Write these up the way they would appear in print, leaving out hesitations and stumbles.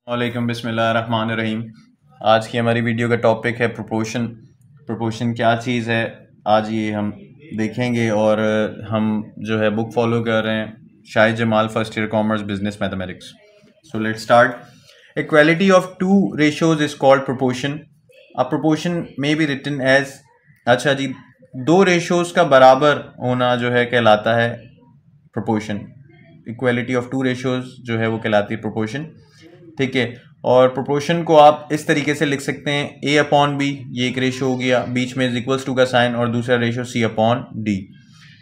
वालेकुम बिस्मिल्लाहिर्रहमानिर्रहीम। आज की हमारी वीडियो का टॉपिक है प्रोपोर्शन। प्रोपोर्शन क्या चीज़ है आज ये हम देखेंगे। और हम जो है बुक फॉलो कर रहे हैं Shahid Jamal, first year commerce business mathematics. So let's start. Equality of two ratios is called proportion. A proportion may be written as, अच्छा जी, दो रेशोज का बराबर होना जो है कहलाता है proportion. Equality of two ratios जो है वो कहलाती है प्रोपोर्शन। ठीक है। और प्रोपोर्शन को आप इस तरीके से लिख सकते हैं ए अपॉन बी, ये एक रेशो हो गया, बीच में इक्वल्स टू का साइन, और दूसरा रेशो सी अपॉन डी।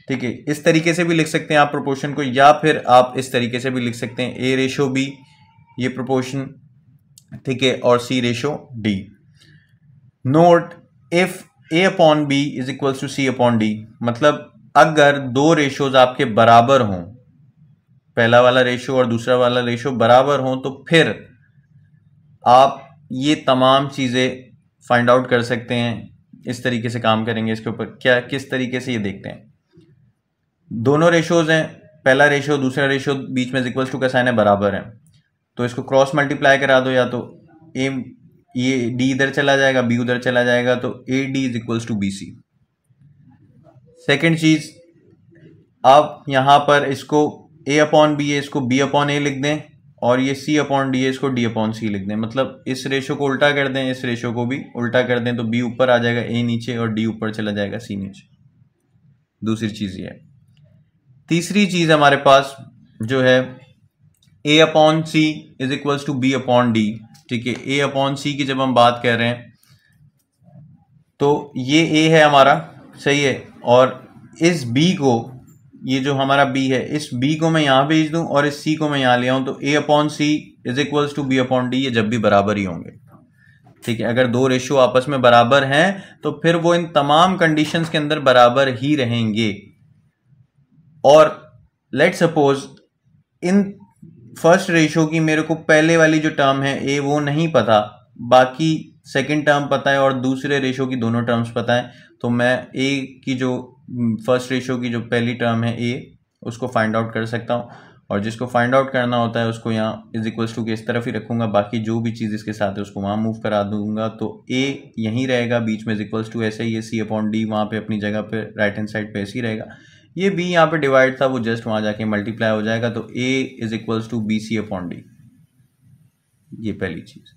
ठीक है, इस तरीके से भी लिख सकते हैं आप प्रोपोर्शन को, या फिर आप इस तरीके से भी लिख सकते हैं ए रेशो बी, ये प्रोपोर्शन। ठीक है, और c ratio d. Note, if a upon b is equals to c upon d, मतलब अगर दो रेशोज आपके बराबर हों, पहला वाला रेशो और दूसरा वाला रेशो बराबर हों, तो फिर आप ये तमाम चीज़ें फाइंड आउट कर सकते हैं। इस तरीके से काम करेंगे इसके ऊपर, क्या किस तरीके से ये देखते हैं। दोनों रेशोज हैं, पहला रेशो दूसरा रेशो, बीच में इक्वल्स टू का साइन है, बराबर है, तो इसको क्रॉस मल्टीप्लाई करा दो, या तो ए, ये डी इधर चला जाएगा, बी उधर चला जाएगा, तो a d is equals to b c. Second चीज, आप यहां पर इसको ए अपॉन बी है, इसको बी अपॉन ए लिख दें, और ये सी अपॉन डी है, इसको डी अपॉन सी लिख दें। मतलब इस रेशो को उल्टा कर दें, इस रेशो को भी उल्टा कर दें, तो बी ऊपर आ जाएगा, ए नीचे, और डी ऊपर चला जाएगा, सी नीचे। दूसरी चीज ये है। तीसरी चीज हमारे पास जो है a upon c is equals to b upon d. ठीक है, ए अपॉन सी की जब हम बात कर रहे हैं तो ये ए है हमारा, सही है, और इस बी को, ये जो हमारा बी है, इस बी को मैं यहाँ भेज दूं और इस सी को मैं यहाँ ले आऊं, तो a upon c is equals to b upon d, ये जब भी बराबर ही होंगे। ठीक है, अगर दो रेशियो आपस में बराबर हैं तो फिर वो इन तमाम कंडीशंस के अंदर बराबर ही रहेंगे। और let suppose in first ratio की मेरे को पहले वाली जो टर्म है ए, वो नहीं पता, बाकी सेकंड टर्म पता है, और दूसरे रेशियो की दोनों टर्म्स पता है, तो मैं ए की जो फर्स्ट रेशियो की जो पहली टर्म है ए, उसको फाइंड आउट कर सकता हूँ, और जिसको फाइंड आउट करना होता है उसको यहाँ इज इक्वल्स टू के इस तरफ ही रखूंगा, बाकी जो भी चीज़ इसके साथ है उसको वहाँ मूव करा दूंगा, तो ए यहीं रहेगा, बीच में इज इक्वल्स टू ऐसे ही है, सी अपॉन डी वहाँ पे अपनी जगह पे राइट हैंड साइड पे ऐसे ही रहेगा। ये बी यहाँ पे डिवाइड था, वो जस्ट वहाँ जाके मल्टीप्लाई हो जाएगा, तो a is equals to b c upon d, ये पहली चीज़।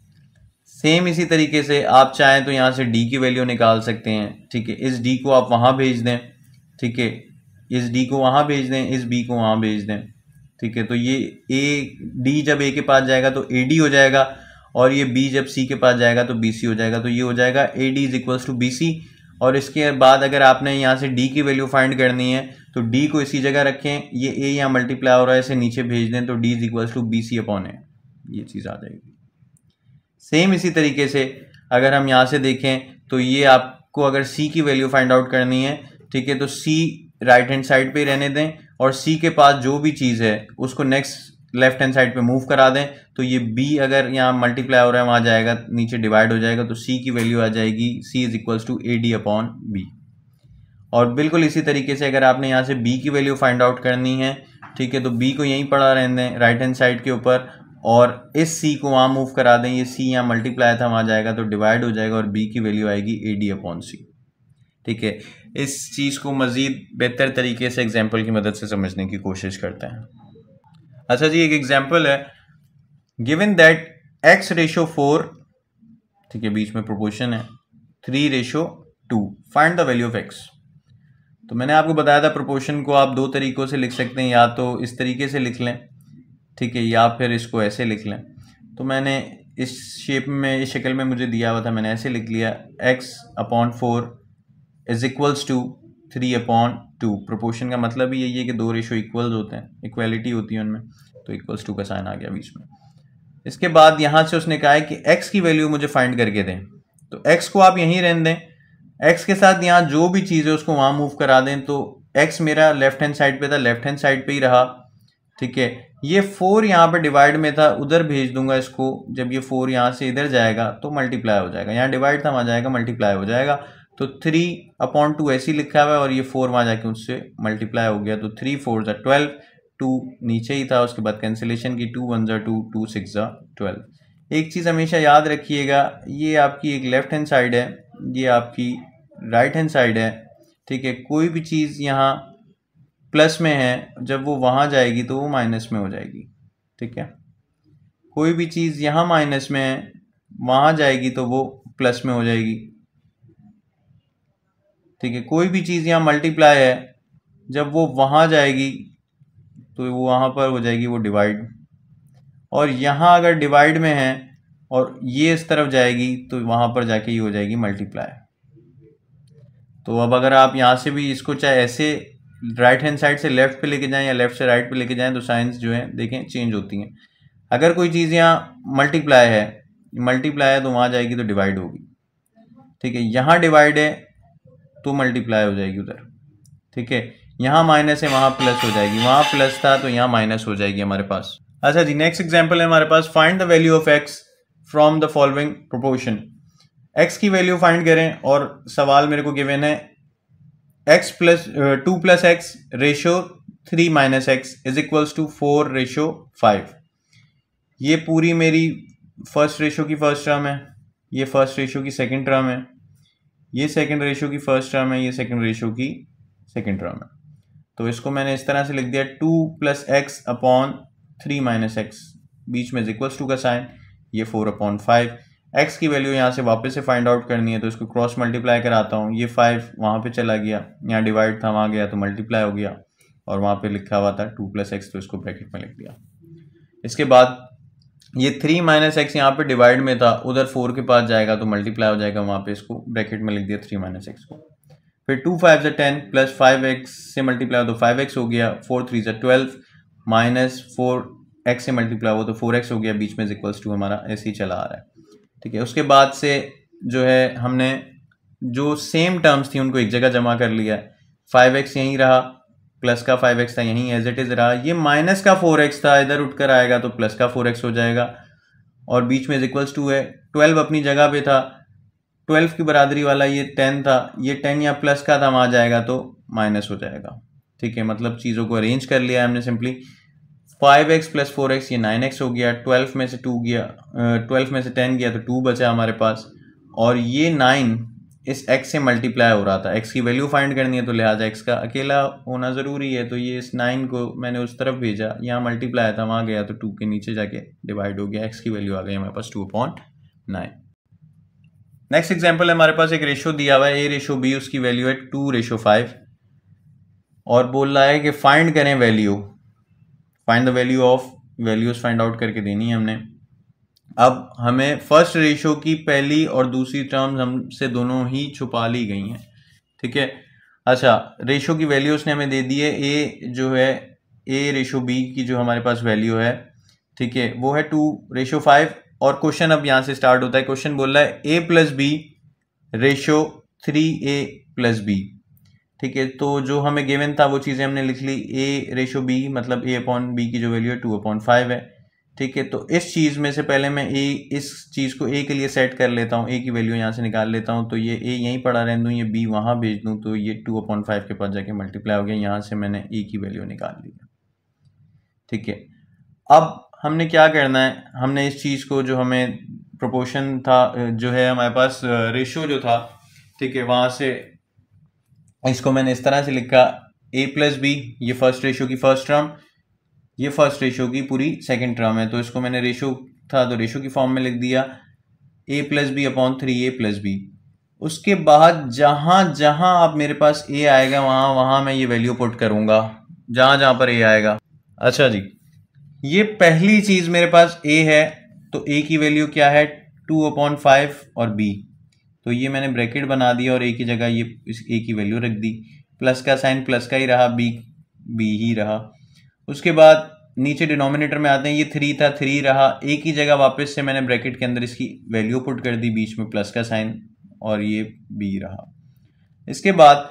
सेम इसी तरीके से आप चाहें तो यहाँ से डी की वैल्यू निकाल सकते हैं। ठीक है, इस डी को आप वहाँ भेज दें, ठीक है, इस डी को वहाँ भेज दें, इस बी को वहाँ भेज दें। ठीक है, तो ये ए डी जब ए के पास जाएगा तो ए डी हो जाएगा, और ये बी जब सी के पास जाएगा तो बी सी हो जाएगा, तो ये हो जाएगा a d is equals to b c. और इसके बाद अगर आपने यहाँ से डी की वैल्यू फाइंड करनी है तो डी को इसी जगह रखें, ये ए यहाँ मल्टीप्लाई हो रहा है, इसे नीचे भेज दें, तो d is equals to b c upon a, ये चीज़ आ जाएगी। सेम इसी तरीके से अगर हम यहाँ से देखें तो ये आपको अगर सी की वैल्यू फाइंड आउट करनी है, ठीक है, तो सी राइट हैंड साइड पे रहने दें, और सी के पास जो भी चीज़ है उसको नेक्स्ट लेफ्ट हैंड साइड पे मूव करा दें, तो ये बी अगर यहाँ मल्टीप्लाई हो रहा है वहाँ जाएगा, नीचे डिवाइड हो जाएगा, तो सी की वैल्यू आ जाएगी c is equals to a d upon b. और बिल्कुल इसी तरीके से अगर आपने यहाँ से बी की वैल्यू फाइंड आउट करनी है, ठीक है, तो बी को यहीं पड़ा रहने दें राइट हैंड साइड के ऊपर, और इस सी को वहाँ मूव करा दें, ये सी यहाँ मल्टीप्लाई था वहाँ जाएगा, तो डिवाइड हो जाएगा, और बी की वैल्यू आएगी ए डी अपॉन सी। ठीक है, इस चीज़ को मज़ीद बेहतर तरीके से एग्जाम्पल की मदद से समझने की कोशिश करते हैं। अच्छा जी, एक एग्जाम्पल है, गिवन दैट एक्स रेशो 4, ठीक है, बीच में प्रोपोर्शन है 3:2, find the value of x. तो मैंने आपको बताया था प्रोपोर्शन को आप दो तरीक़ों से लिख सकते हैं, या तो इस तरीके से लिख लें, ठीक है, या फिर इसको ऐसे लिख लें। तो मैंने इस शेप में, इस शक्ल में मुझे दिया हुआ था, मैंने ऐसे लिख लिया, x upon 4 is equals to 3/2। Proportion का मतलब ही यही है कि दो रेशो इक्वल्स होते हैं, इक्वालिटी होती है उनमें, तो इक्वल्स टू का साइन आ गया बीच में। इसके बाद यहाँ से उसने कहा है कि x की वैल्यू मुझे फाइंड करके दें, तो x को आप यहीं रहने दें, x के साथ यहाँ जो भी चीज़ है उसको वहाँ मूव करा दें, तो x मेरा लेफ्ट हैंड साइड पे था, लेफ्ट हैंड साइड पे ही रहा। ठीक है, ये 4 यहाँ पे डिवाइड में था, उधर भेज दूंगा इसको, जब ये 4 यहाँ से इधर जाएगा तो मल्टीप्लाई हो जाएगा, यहाँ डिवाइड था वहाँ जाएगा मल्टीप्लाई हो जाएगा, तो 3/2 ऐसे ही लिखा हुआ है, और ये 4 वहाँ जाके उससे मल्टीप्लाई हो गया, तो 3 4 ज़ा 12, 2 नीचे ही था, उसके बाद कैंसिलेशन की, 2 1 ज़ा 2, 2 6 ज़ा 12, एक चीज़ हमेशा याद रखिएगा, ये आपकी एक लेफ्ट हैंड साइड है, ये आपकी राइट हैंड साइड है, ठीक है। कोई भी चीज़ यहाँ प्लस में है, जब वो वहाँ जाएगी तो वो माइनस में हो जाएगी, ठीक है। कोई भी चीज़ यहाँ माइनस में है, वहाँ जाएगी तो वो प्लस में हो जाएगी, ठीक है। कोई भी चीज़ यहाँ मल्टीप्लाई है, जब वो वहाँ जाएगी तो वो वहाँ पर हो जाएगी वो डिवाइड, और यहाँ अगर डिवाइड में है और ये इस तरफ जाएगी तो वहाँ पर जाके ये हो जाएगी मल्टीप्लाई। तो अब अगर आप यहाँ से भी इसको चाहे ऐसे राइट हैंड साइड से लेफ्ट पे लेके जाएं या लेफ्ट से राइट पे लेके जाएं तो साइंस जो है देखें चेंज होती हैं। अगर कोई चीज़ यहाँ मल्टीप्लाई है तो वहाँ जाएगी तो डिवाइड होगी, ठीक है। यहाँ डिवाइड है तो मल्टीप्लाई हो जाएगी उधर, ठीक है। यहाँ माइनस है वहाँ प्लस हो जाएगी, वहाँ प्लस था तो यहाँ माइनस हो जाएगी हमारे पास। अच्छा जी, नेक्स्ट एग्जाम्पल है हमारे पास, find the value of x from the following proportion. X की वैल्यू फाइंड करें और सवाल मेरे को गिवन है x plus 2 plus x ratio 3 minus x is equals to 4 ratio 5। ये पूरी मेरी फर्स्ट रेशो की फर्स्ट टर्म है, ये फर्स्ट रेशो की सेकंड टर्म है, ये सेकंड रेशो की फर्स्ट टर्म है, ये सेकंड रेशो की सेकंड टर्म है। तो इसको मैंने इस तरह से लिख दिया 2 plus x upon 3 minus x, बीच में इक्वल्स टू का साइन, ये 4 अपॉन 5। एक्स की वैल्यू यहाँ से वापस से फाइंड आउट करनी है तो इसको क्रॉस मल्टीप्लाई कराता हूँ, ये 5 वहाँ पे चला गया, यहाँ डिवाइड था वहाँ गया तो मल्टीप्लाई हो गया, और वहाँ पे लिखा हुआ था 2 प्लस एक्स तो इसको ब्रैकेट में लिख दिया। इसके बाद ये 3 माइनस एक्स यहाँ पे डिवाइड में था, उधर 4 के पास जाएगा तो मल्टीप्लाई हो जाएगा, वहाँ पे इसको ब्रैकेट में लिख दिया 3 माइनस एक्स को। फिर 2 5 से 10 प्लस 5x से मल्टीप्लाई हो तो 5x हो गया, 4 3 से 12 माइनस 4x से मल्टीप्लाई हो तो 4x हो गया, बीच में इक्वल्स टू हमारा ऐसे ही चला आ रहा है, ठीक है। उसके बाद से जो है हमने जो सेम टर्म्स थी उनको एक जगह जमा कर लिया है, 5x यहीं रहा, प्लस का 5x था यहीं एज इट इज रहा, ये माइनस का 4x था इधर उठकर आएगा तो प्लस का 4x हो जाएगा, और बीच में इक्वल्स टू है, 12 अपनी जगह पे था, 12 की बरादरी वाला ये 10 था, ये 10 या प्लस का था वहाँ जाएगा तो माइनस हो जाएगा, ठीक है। मतलब चीज़ों को अरेंज कर लिया हमने सिंपली। 5x प्लस 4x ये 9x हो गया, 12 में से 2 गया, 12 में से 10 गया तो 2 बचा हमारे पास, और ये 9 इस x से मल्टीप्लाई हो रहा था। x की वैल्यू फाइंड करनी है तो लिहाजा x का अकेला होना ज़रूरी है, तो ये इस 9 को मैंने उस तरफ भेजा, यहाँ मल्टीप्लाई था वहाँ गया तो 2 के नीचे जाके डिवाइड हो गया, x की वैल्यू आ गई हमारे पास 2/9। नेक्स्ट एग्जाम्पल है हमारे पास, एक रेशो दिया हुआ है a रेशो b, उसकी वैल्यू है 2 रेशो 5, और बोल रहा है कि फाइंड करें value, find the value of, values find out करके देनी है हमने। अब हमें फर्स्ट रेशो की पहली और दूसरी टर्म्स हमसे दोनों ही छुपा ली गई हैं, ठीक है। अच्छा, रेशो की वैल्यू उसने हमें दे दी है, a जो है a रेशो b की जो हमारे पास वैल्यू है, ठीक है, वो है 2 रेशो 5, और क्वेश्चन अब यहाँ से स्टार्ट होता है। क्वेश्चन बोल रहा है a plus b ratio 3a plus b, ठीक है। तो जो हमें गिवन था वो चीज़ें हमने लिख ली, a रेशो b मतलब a अपॉन b की जो वैल्यू है 2/5 है, ठीक है। तो इस चीज़ में से पहले मैं इस चीज़ को a के लिए सेट कर लेता हूँ, a की वैल्यू यहाँ से निकाल लेता हूँ, तो ये a यहीं पड़ा रहने दूँ, ये b वहाँ भेज दूँ, तो ये 2/5 के पास जाके मल्टीप्लाई हो गया, यहाँ से मैंने a की वैल्यू निकाल ली, ठीक है। अब हमने क्या करना है, हमने इस चीज़ को जो हमें प्रोपोर्शन था जो है हमारे पास रेशो जो था, ठीक है, वहाँ से इसको मैंने इस तरह से लिखा a प्लस बी, ये फर्स्ट रेशो की फर्स्ट टर्म, ये फर्स्ट रेशो की पूरी सेकंड टर्म है, तो इसको मैंने रेशो था तो रेशो की फॉर्म में लिख दिया a plus b upon 3a plus b. उसके बाद जहाँ जहाँ आप मेरे पास a आएगा वहाँ वहाँ मैं ये वैल्यू पुट करूँगा, जहाँ जहाँ पर a आएगा। अच्छा जी, ये पहली चीज़ मेरे पास a है, तो a की वैल्यू क्या है 2/5 और b, तो ये मैंने ब्रैकेट बना दिया और a की जगह ये इस a की वैल्यू रख दी, प्लस का साइन प्लस का ही रहा, b ही रहा। उसके बाद नीचे डिनोमिनेटर में आते हैं, ये 3 था 3 रहा, a की जगह वापस से मैंने ब्रैकेट के अंदर इसकी वैल्यू पुट कर दी, बीच में प्लस का साइन, और ये b रहा। इसके बाद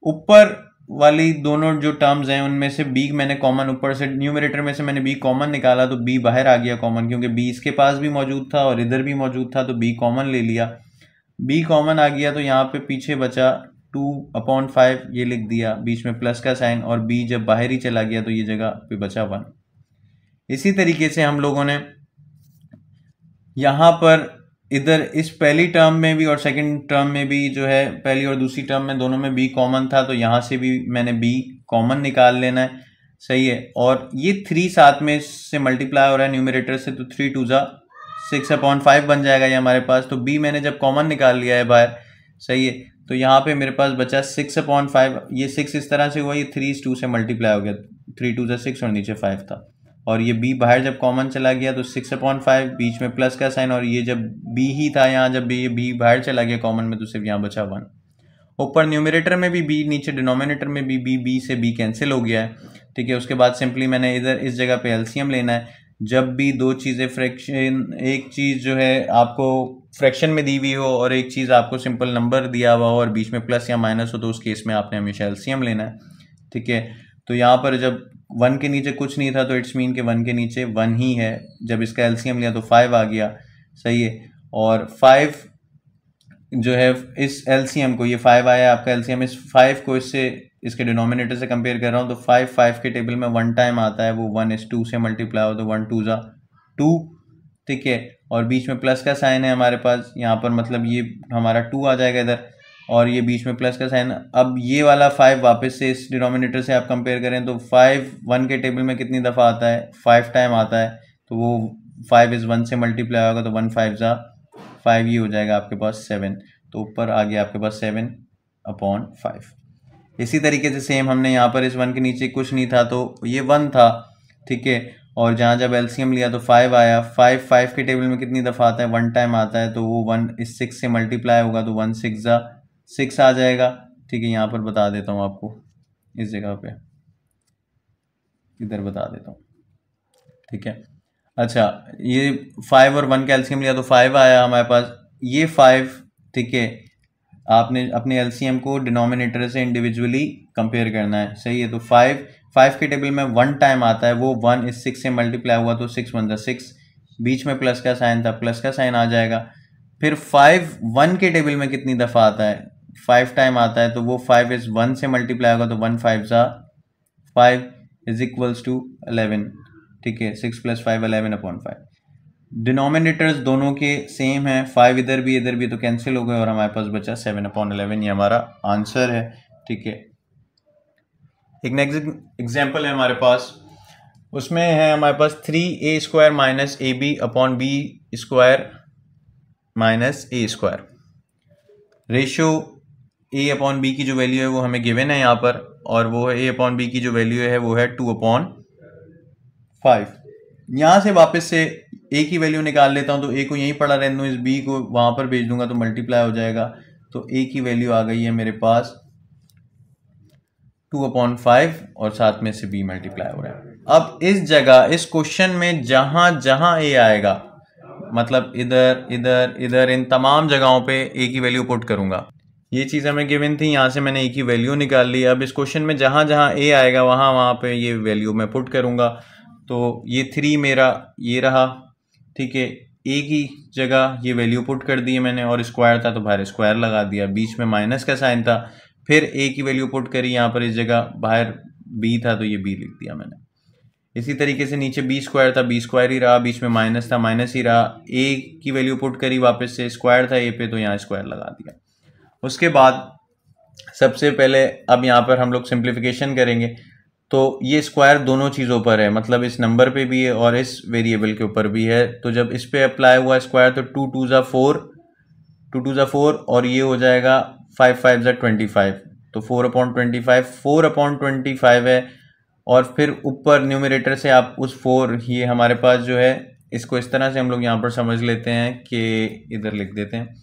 ऊपर वाली दोनों जो टर्म्स हैं उनमें से b मैंने कॉमन, ऊपर से न्यूमरेटर में से मैंने b कॉमन निकाला तो b बाहर आ गया कॉमन, क्योंकि b इसके पास भी मौजूद था और इधर भी मौजूद था, तो b कॉमन ले लिया, b कॉमन आ गया तो यहाँ पे पीछे बचा 2/5, ये लिख दिया, बीच में प्लस का साइन, और b जब बाहर ही चला गया तो ये जगह पे बचा 1। इसी तरीके से हम लोगों ने यहाँ पर इधर इस पहली टर्म में भी और सेकंड टर्म में भी जो है, पहली और दूसरी टर्म में दोनों में b कॉमन था, तो यहाँ से भी मैंने b कॉमन निकाल लेना है। सही है। और ये 3 साथ में से मल्टीप्लाई हो रहा है न्यूमरेटर से, तो 3 2 जा 6/5 बन जाएगा ये हमारे पास। तो b मैंने जब कॉमन निकाल लिया है बाहर, सही है, तो यहाँ पे मेरे पास बचा 6/5। ये 6 इस तरह से हुआ, ये 3 2 से मल्टीप्लाई हो गया, 3 2 जा 6 और नीचे 5 था। और ये b बाहर जब कॉमन चला गया तो 6/5, बीच में प्लस का साइन, और ये जब b ही था यहाँ, जब ये b बाहर चला गया कॉमन में तो सिर्फ यहाँ बचा 1। ऊपर न्यूमरेटर में भी b, नीचे डिनोमिनेटर में भी b से b कैंसिल हो गया है। ठीक है। उसके बाद सिंपली मैंने इधर इस जगह पे एलसीएम लेना है। जब भी दो चीज़ें फ्रैक्शन, एक चीज़ जो है आपको फ्रैक्शन में दी हुई हो और एक चीज़ आपको सिंपल नंबर दिया हुआ हो और बीच में प्लस या माइनस हो, तो उस केस में आपने हमेशा एलसीएम लेना है। ठीक है। तो यहाँ पर जब 1 के नीचे कुछ नहीं था तो इट्स मीन के 1 के नीचे 1 ही है। जब इसका एलसीएम लिया तो 5 आ गया। सही है। और 5 जो है इस एलसीएम को, ये 5 आया आपका एलसीएम, इस 5 को इससे, इसके डिनोमिनेटर से कंपेयर कर रहा हूँ, तो 5 के टेबल में 1 टाइम आता है, वो 1 इस 2 से मल्टीप्लाई हो, तो 1 2 जा 2। ठीक है। और बीच में प्लस का साइन है हमारे पास यहाँ पर, मतलब ये हमारा 2 आ जाएगा इधर, और ये बीच में प्लस का साइन। अब ये वाला 5 वापस से इस डिनोमिनेटर से आप कंपेयर करें तो 5 1 के टेबल में कितनी दफ़ा आता है, 5 टाइम आता है, तो वो 5 इस 1 से मल्टीप्लाई होगा, तो 1 5 जा 5, ये हो जाएगा आपके पास 7। तो ऊपर आ गया आपके पास 7/5। इसी तरीके से सेम हमने यहाँ पर इस 1 के नीचे कुछ नहीं था तो ये 1 था। ठीक है। और जहाँ जब एलसीएम लिया तो 5 आया। 5 के टेबल में कितनी दफ़ा आता है, 1 टाइम आता है, तो वो 1 इस 6 से मल्टीप्लाई होगा, तो 1 6 जा 6 आ जाएगा। ठीक है। यहाँ पर बता देता हूँ आपको, इस जगह पे इधर बता देता हूँ। ठीक है। अच्छा, ये 5 और 1 का एलसीएम लिया तो 5 आया हमारे पास, ये 5। ठीक है। आपने अपने एलसीएम को डिनोमिनेटर से इंडिविजुअली कंपेयर करना है। सही है। तो 5 के टेबल में 1 टाइम आता है, वो 1 इस 6 से मल्टीप्लाई हुआ, तो 6 1 जा 6, बीच में प्लस का साइन था, प्लस का साइन आ जाएगा। फिर 5 1 के टेबल में कितनी दफ़ा आता है, 5 टाइम आता है, तो वो 5 इस 1 से मल्टीप्लाई होगा, तो 1 5 जा 5 इज इक्वल्स टू 11। ठीक है। 6 + 5 11/5। डिनोमिनेटर्स दोनों के सेम है, 5 इधर भी तो कैंसिल हो गए और हमारे पास बचा 7/11। ये हमारा आंसर है। ठीक है। एक नेक्स्ट एग्जांपल है हमारे पास, उसमें है हमारे पास 3a² - ab/b² - a²। Ratio a/b की जो वैल्यू है वो हमें गिवन है यहाँ पर, और वो है a/b की जो वैल्यू है वो है 2/5। यहाँ से वापस से a की वैल्यू निकाल लेता हूँ, तो a को यहीं पड़ा रहने दूँ, इस b को वहाँ पर भेज दूंगा तो मल्टीप्लाई हो जाएगा। तो a की वैल्यू आ गई है मेरे पास 2/5 और साथ में से b मल्टीप्लाई हो रहा है। अब इस जगह इस क्वेश्चन में जहाँ जहाँ a आएगा, मतलब इधर इधर इधर इन तमाम जगहों पे a की वैल्यू पुट करूँगा। ये चीज़ हमें गिवन थी, यहाँ से मैंने a की वैल्यू निकाल ली। अब इस क्वेश्चन में जहाँ जहाँ a आएगा वहाँ वहाँ पे ये वैल्यू मैं पुट करूँगा। तो ये 3 मेरा ये रहा। ठीक है। a की जगह ये वैल्यू पुट कर दी है मैंने, और स्क्वायर था तो बाहर स्क्वायर लगा दिया, बीच में माइनस का साइन था। फिर a की वैल्यू पुट करी यहाँ पर, इस जगह बाहर b था तो ये b लिख दिया मैंने। इसी तरीके से नीचे b² था, b² ही रहा, बीच में माइनस था, माइनस ही रहा। a की वैल्यू पुट करी वापस से, स्क्वायर था a पे तो यहाँ स्क्वायर लगा दिया। उसके बाद सबसे पहले अब यहाँ पर हम लोग सिंप्लीफिकेशन करेंगे, तो ये स्क्वायर दोनों चीज़ों पर है, मतलब इस नंबर पे भी है और इस वेरिएबल के ऊपर भी है। तो जब इस पे अप्लाई हुआ स्क्वायर तो 2 2 जा 4 और ये हो जाएगा 5 5 जा 25, तो 4/25 4/25 है। और फिर ऊपर न्यूमरेटर से आप उस 4, ये हमारे पास जो है, इसको इस तरह से हम लोग यहाँ पर समझ लेते हैं कि इधर लिख देते हैं।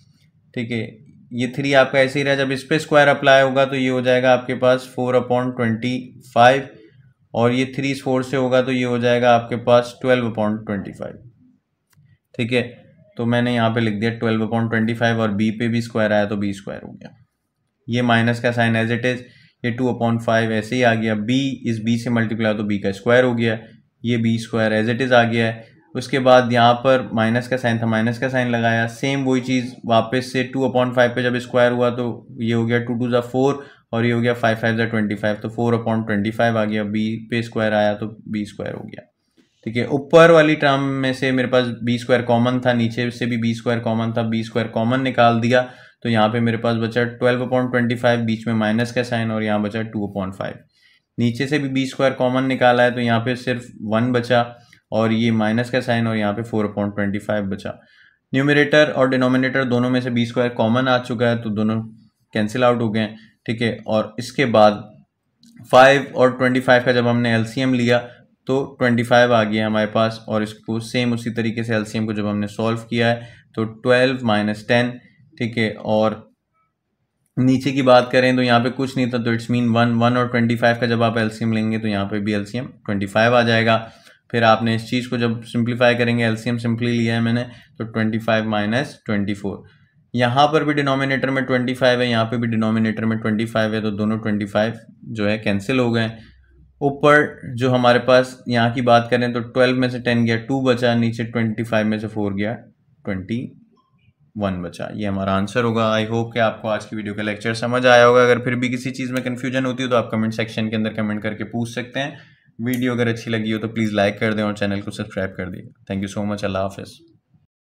ठीक है। ये 3 आपका ऐसे ही रहा, जब इस पे स्क्वायर अप्लाई होगा तो ये हो जाएगा आपके पास 4/25, और ये 3 इस 4 से होगा तो ये हो जाएगा आपके पास 12/25। ठीक है। तो मैंने यहाँ पे लिख दिया 12/25, और b पे भी स्क्वायर आया तो b² हो गया। ये माइनस का साइन एज इट इज, ये 2/5 ऐसे ही आ गया, b इस b से मल्टीप्लाई तो b का स्क्वायर हो गया, ये b² एज इट इज आ गया है। उसके बाद यहाँ पर माइनस का साइन था, माइनस का साइन लगाया, सेम वही चीज़ वापस से 2/5 पे जब स्क्वायर हुआ तो ये हो गया 2 2 जा 4, और ये हो गया 5 5 जा 25, तो 4/25 आ गया, b पे स्क्वायर आया तो b² हो गया। ठीक है। ऊपर वाली टर्म में से मेरे पास बी स्क्वायर कॉमन था, नीचे से भी बी स्क्वायर कॉमन था, बी स्क्वायर कॉमन निकाल दिया तो यहाँ पे मेरे पास बचा 12/25, बीच में माइनस का साइन, और यहाँ बचा 2/5। नीचे से भी बी स्क्वायर कॉमन निकाला है तो यहाँ पे सिर्फ 1 बचा और ये माइनस का साइन, और यहाँ पे 4/25 बचा। न्यूमरेटर और डिनोमिनेटर दोनों में से बी स्क्वायर कॉमन आ चुका है तो दोनों कैंसिल आउट हो गए। ठीक है। और इसके बाद 5 और 25 का जब हमने एलसीएम लिया तो 25 आ गया हमारे पास, और इसको सेम उसी तरीके से एलसीएम को जब हमने सॉल्व किया है तो 12 - 10। ठीक है। और नीचे की बात करें तो यहाँ पे कुछ नहीं था तो इट्स मीन 1 और 25 का जब आप एलसीएम लेंगे तो यहाँ पे भी एलसीएम 25 आ जाएगा। फिर आपने इस चीज़ को जब सिंप्लीफाई करेंगे, एलसीएम सिंपली लिया है मैंने, तो 25 - 24। यहाँ पर भी डिनोमिनेटर में 25 है, यहाँ पे भी डिनोमिनेटर में 25 है, तो दोनों 25 जो है कैंसिल हो गए। ऊपर जो हमारे पास यहाँ की बात करें तो 12 में से 10 गया, 2 बचा, नीचे 25 में से 4 गया, 21 बचा। ये हमारा आंसर होगा। आई होप कि आपको आज की वीडियो का लेक्चर समझ आया होगा। अगर फिर भी किसी चीज़ में कन्फ्यूजन होती हो तो आप कमेंट सेक्शन के अंदर कमेंट करके पूछ सकते हैं। वीडियो अगर अच्छी लगी हो तो प्लीज़ लाइक कर दें और चैनल को सब्सक्राइब कर दिए। Thank you so much. अल्लाह हाफिज़।